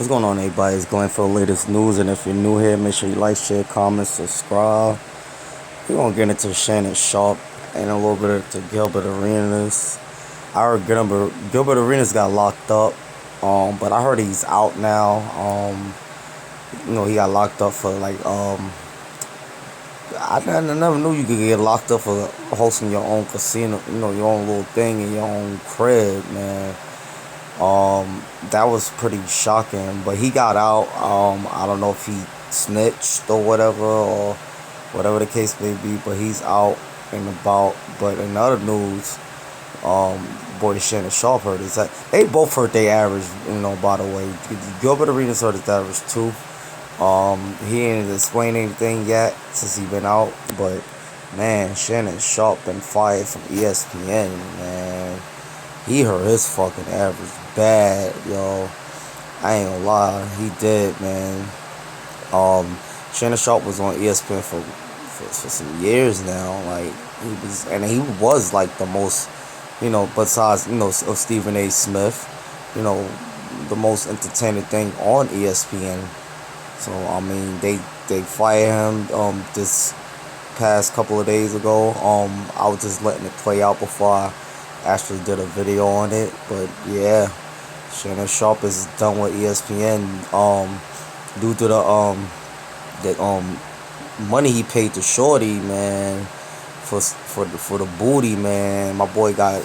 What's going on, everybody? It's Glenn for the latest news, and if you're new here, make sure you like, share, comment, subscribe. We're gonna get into Shannon Sharpe and a little bit into Gilbert Arenas. I heard Gilbert Arenas got locked up, but I heard he's out now. He got locked up for I never knew you could get locked up for hosting your own casino, your own little thing in your own crib, man. That was pretty shocking, but he got out. I don't know if he snitched or whatever the case may be, but he's out and about. But in other news, boy, Shannon Sharpe heard is that they both hurt their average. By the way, Gilbert Arenas hurt his average too. He ain't explained anything yet since he been out, but man, Shannon Sharpe been fired from ESPN, man. He hurt his fucking average bad, yo. I ain't gonna lie, he did, man. Shannon Sharpe was on ESPN for some years now. Like he was like the most, besides of Stephen A. Smith, the most entertaining thing on ESPN. So I mean, they fired him this past couple of days ago. I was just letting it play out before I actually did a video on it. But yeah, Shannon Sharpe is done with ESPN due to the money he paid to Shorty, man, for the booty, man. My boy got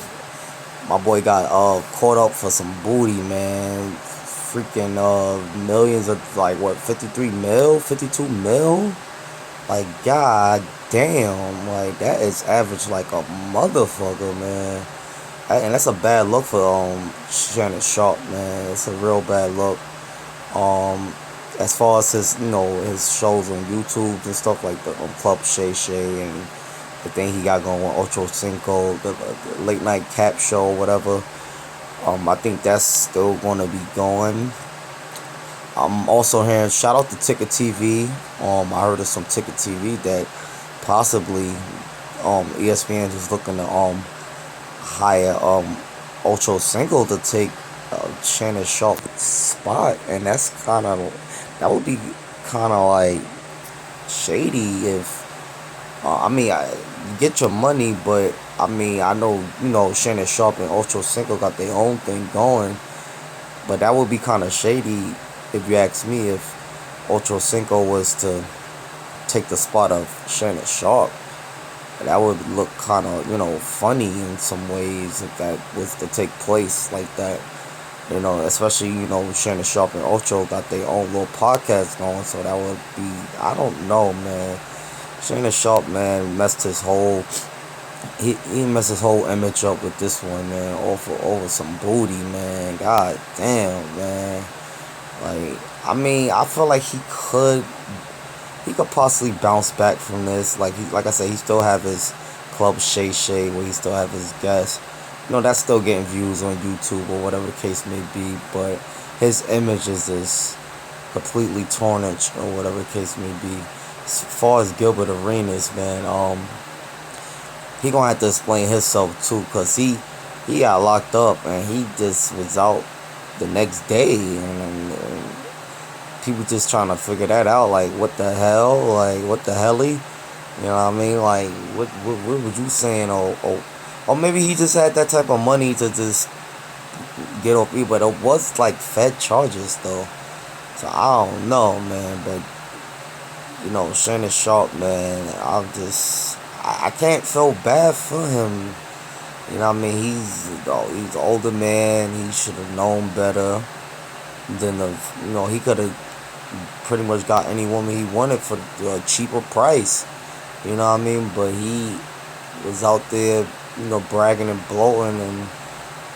caught up for some booty, man. Freaking millions of 52 mil, like god damn, like that is average like a motherfucker, man. And that's a bad look for Shannon Sharpe, man. It's a real bad look. As far as his shows on YouTube and stuff like the Club Shay Shay and the thing he got going on Ocho Cinco, the late night cap show, whatever. I think that's still gonna be going. I'm also hearing shout out to Ticket TV. I heard of some Ticket TV that possibly ESPN is looking to hire Ocho Cinco to take Shannon Sharpe's spot, and that would be kind of like shady if you get your money, but I know Shannon Sharpe and Ocho Cinco got their own thing going, but that would be kind of shady if you ask me, if Ocho Cinco was to take the spot of Shannon Sharpe. That would look kind of funny in some ways if that was to take place like that. Especially Shannon Sharpe and Ocho got their own little podcast going, so that would be, I don't know, man. Shannon Sharpe, man, messed his whole image up with this one, man. Over some booty, man. God damn, man. Like, I feel like he could possibly bounce back from this. Like I said, he still have his Club Shay Shay where he still have his guests. That's still getting views on YouTube or whatever the case may be. But his image is just completely tarnished or whatever the case may be. As far as Gilbert Arenas, man, he gonna have to explain himself too, cause he got locked up and he just was out the next day, and people just trying to figure that out. Like, what the hell? Like, what the helly? You know what I mean? Like, what was you saying? Or maybe he just had that type of money to just get off. But it was like Fed charges though, so I don't know, man. But Shannon Sharpe, man, I can't feel bad for him. He's an older man. He should have known better than he could have pretty much got any woman he wanted for a cheaper price. But he was out there, bragging and bloating, and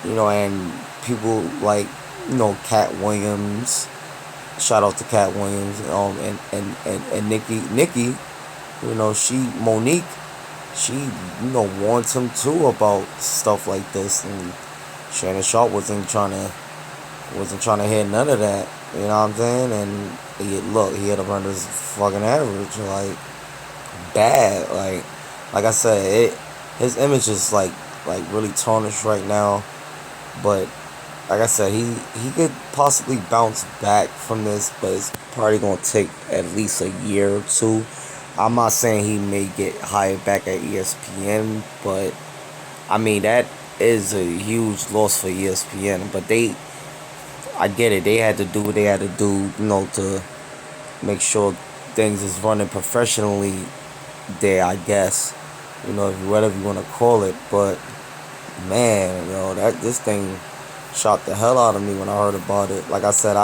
and people like Cat Williams. Shout out to Cat Williams, and Nikki, Monique. She warns him too about stuff like this, and Shannon Sharpe wasn't trying to hear none of that. You know what I'm saying? And he had to run his fucking average, like bad. Like I said, his image is like really tarnished right now. But like I said, he could possibly bounce back from this, but it's probably gonna take at least a year or two. I'm not saying he may get hired back at ESPN, but I mean that is a huge loss for ESPN. But I get it. They had to do what they had to do, to make sure things is running professionally there. I guess, whatever you want to call it. But man, that this thing shocked the hell out of me when I heard about it. Like I said,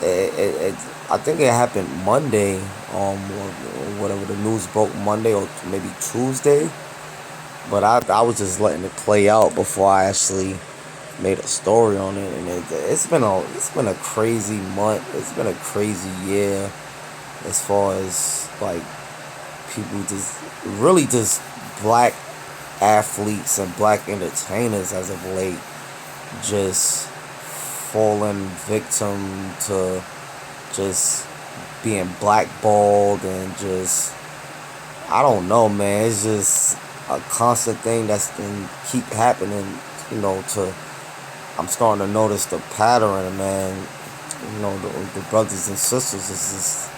it I think it happened Monday, or whatever the news broke Monday or maybe Tuesday. But I was just letting it play out before I actually made a story on it, and it's been a crazy month. It's been a crazy year as far as like people just really just black athletes and black entertainers as of late just falling victim to just being blackballed and just I don't know, man. It's just a constant thing that's gonna keep happening. To I'm starting to notice the pattern, man. The brothers and sisters is just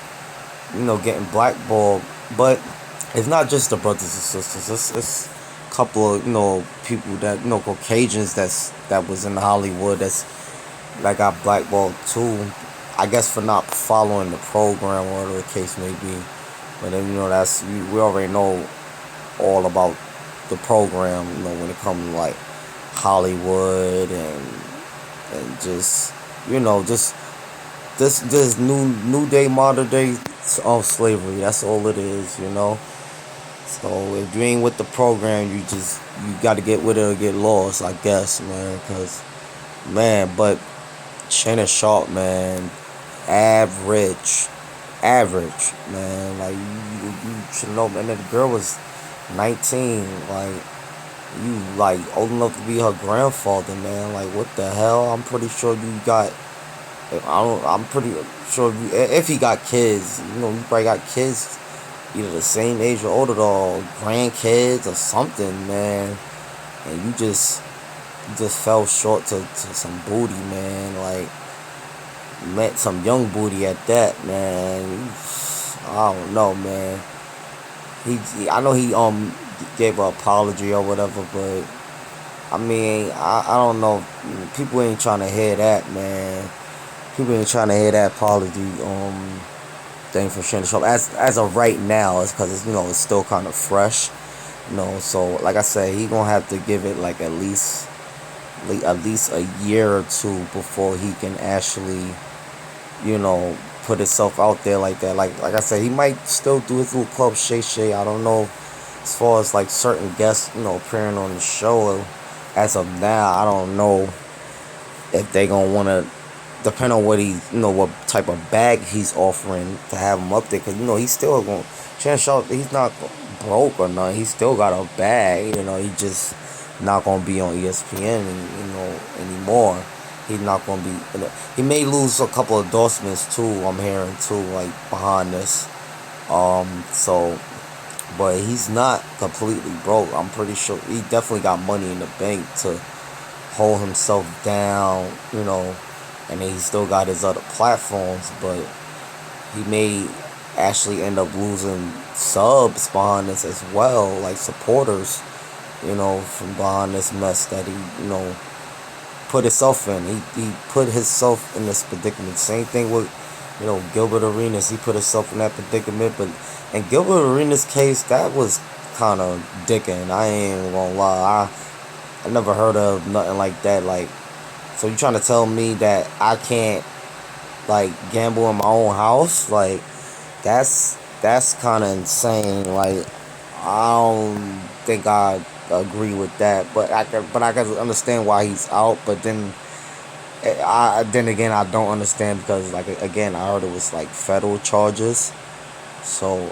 getting blackballed, but it's not just the brothers and sisters. It's a couple of people that Caucasians that was in Hollywood that got blackballed too. I guess for not following the program, or whatever the case may be. But then that's we already know all about the program. When it comes to like Hollywood and just just this new day modern day of slavery. That's all it is. So if you ain't with the program, you got to get with it or get lost, I guess, man. Cause but Shannon Sharpe, man, average, man. Like you should know, man. That the girl was 19, like you like old enough to be her grandfather, man. Like what the hell? I'm pretty sure you got. I'm pretty sure if he got kids, you probably got kids either the same age or older, or grandkids or something, man. And you just fell short to some booty, man. Like met some young booty at that, man. I don't know, man. I know he gave an apology or whatever, but I mean I don't know. People ain't trying to hear that, man. People ain't trying to hear that apology thing from Shannon Sharpe as of right now. It's because it's still kind of fresh, So like I said, he gonna have to give it like at least a year or two before he can actually put himself out there like that. Like I said, he might still do his little club Shay. I don't know as far as like certain guests appearing on the show. As of now, I don't know if they gonna want to, depend on what what type of bag he's offering to have him up there, because he's still going. Shannon Sharpe, he's not broke or nothing. He still got a bag. He just not gonna be on ESPN, anymore. He's not gonna be. He may lose a couple of endorsements too. I'm hearing too, like behind this. So, but he's not completely broke. I'm pretty sure he definitely got money in the bank to hold himself down. And then he still got his other platforms, but he may actually end up losing subs behind this as well, like supporters, from behind this mess that he, put himself in. He put himself in this predicament. Same thing with, Gilbert Arenas. He put himself in that predicament, but in Gilbert Arenas' case, that was kind of dicking. I ain't gonna lie. I never heard of nothing like that. Like, so you trying to tell me that I can't like gamble in my own house? Like that's kind of insane. Like I don't think I agree with that, but I can understand why he's out. But then again I don't understand, because like again I heard it was like federal charges. So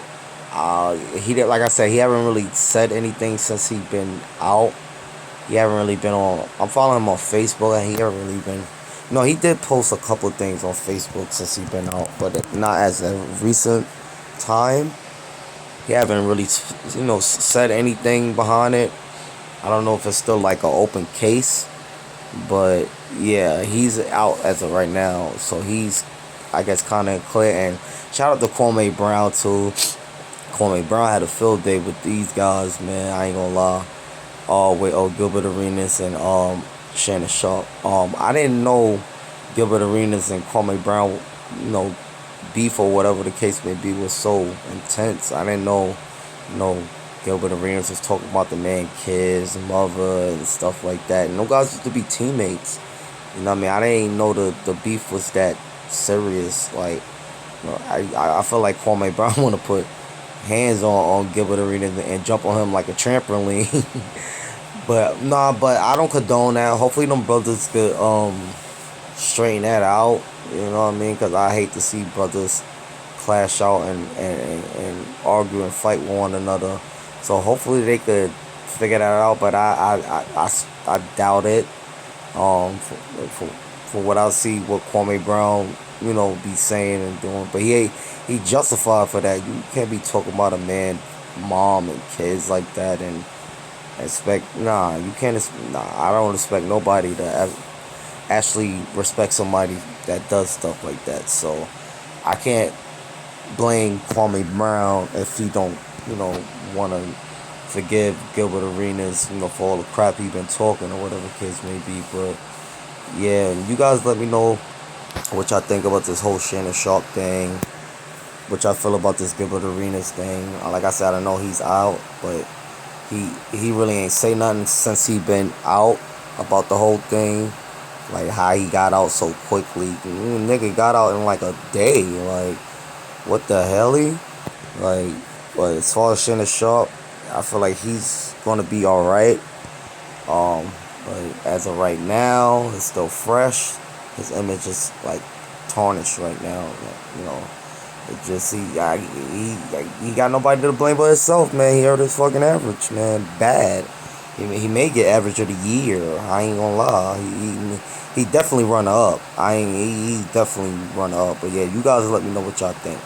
he did, like I said, he haven't really said anything since he been out. He haven't really been on. I'm following him on Facebook, and he haven't really been. No, he did post a couple of things on Facebook since he been out, but not as a recent time. He haven't really, said anything behind it. I don't know if it's still like an open case, But yeah, he's out as of right now, so he's, I guess, kind of clear. And shout out to Kwame Brown too. Kwame Brown had a field day with these guys, man. I ain't gonna lie. With Gilbert Arenas and Shannon Sharpe. I didn't know Gilbert Arenas and Kwame Brown, you know, beef or whatever the case may be was so intense. I didn't know, you know, Gilbert Arenas was talking about the man, kids, mother, and stuff like that. And those guys used to be teammates. You know what I mean? I didn't know the beef was that serious. Like, you know, I feel like Kwame Brown want to put hands on Gilbert Arenas and jump on him like a trampoline. But nah, but I don't condone that. Hopefully, them brothers could straighten that out. You know what I mean? Because I hate to see brothers clash out and argue and fight with one another. So hopefully they could figure that out. But I doubt it. For what I see, what Kwame Brown, you know, be saying and doing. But he justified for that. You can't be talking about a man, mom and kids like that and expect, nah, you can't, nah, I don't expect nobody to actually respect somebody that does stuff like that. So I can't blame Kwame Brown if he don't, you know, want to forgive Gilbert Arenas, you know, for all the crap he been talking or whatever the case may be. But yeah, you guys let me know what y'all think about this whole Shannon Sharpe thing, what y'all feel about this Gilbert Arenas thing. Like I said, I know he's out, but he really ain't say nothing since he been out about the whole thing, like how he got out so quickly. Nigga got out in like a day. Like, what the hell? Like, but as far as Shannon Sharpe, I feel like he's gonna be all right. But as of right now, it's still fresh. His image is like tarnished right now. Like, you know, it just he got nobody to blame but himself, man. He hurt his fucking average, man, bad. He may get average of the year. I ain't gonna lie. He definitely run up. He definitely run up. But yeah, you guys let me know what y'all think.